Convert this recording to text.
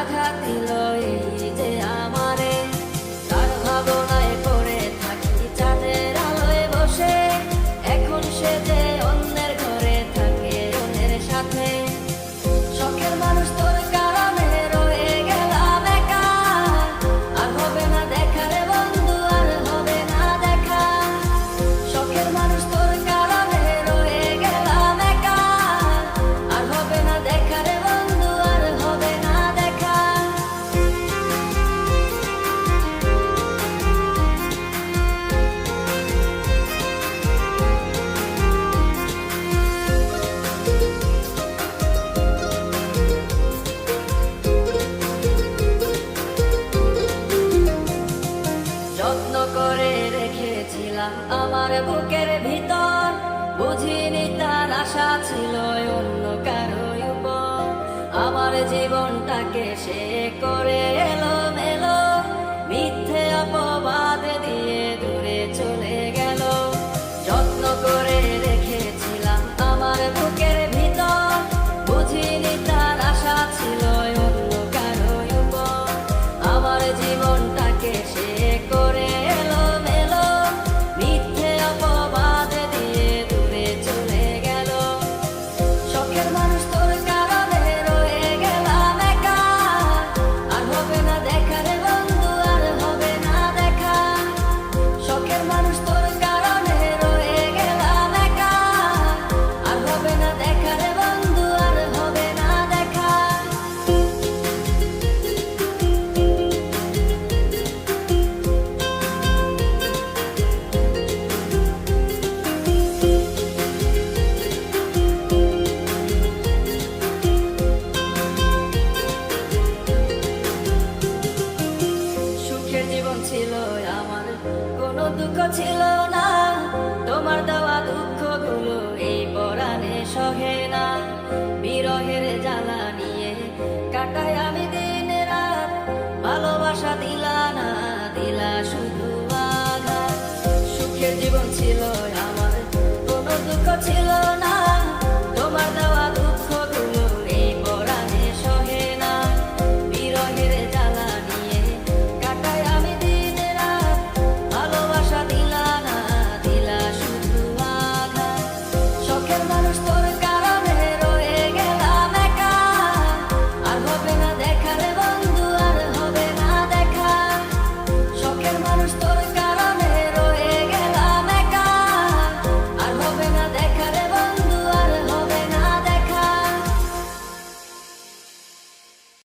আঘাত দিল এই যে আমারে। তার ভাবনায় পড়ে থাকি চাঁদের আলোয় বসে, এখন সে যে অন্যের ঘরে থাকে অন্যের সাথে। শখের মানুষ তোর কারণে রয়ে গেলাম একা, আর হবে না দেখা রে বন্ধু, আর হবে না দেখা। শখের মানুষ তোর কারণে রয়ে গেলাম একা, আর হবে না দেখা রে বন্ধু, আর হবে না দেখা। যত্ন করে রেখেছিলাম আমার বুকের ভিতর, বুঝিনি তার আশা ছিল অন্য কারো উপর। আমার জীবনটাকে সে করে এলো মেলো, মিথ্যে অপবাদ দিয়ে দূরে চলে গেল। যত্ন করে রেখেছিলাম আমার বুকের ভিতর, বুঝিনি তার আশা ছিল অন্য কারো উপর। আমার জীবনটাকে সে করে এলো মেলো, মিথ্যে অপবাদ দিয়ে দূরে চলে গেল। শখের মানুষ তোর কারণে রয়ে গেলাম একা, আর হবে না দেখা রে বন্ধু, আর হবে না দেখা। শখের মানুষ তোর কারণে রয়ে গেলাম একা, আর হবে না দেখা রে বন্ধু, আর হবে না দেখা। সুখের জীবন ছিল আমার, কোনো দুঃখ ছিল না। তোমার দেওয়া দুঃখগুলো এই পরাণে সহে না। বিরহের জ্বালা নিয়ে কাটাই আমি দিন রাত, ভালোবাসা দিলা না, দিলা শুধু আঘাত। সুখের জীবন ছিল আমার, কোনো দুঃখ ছিল না।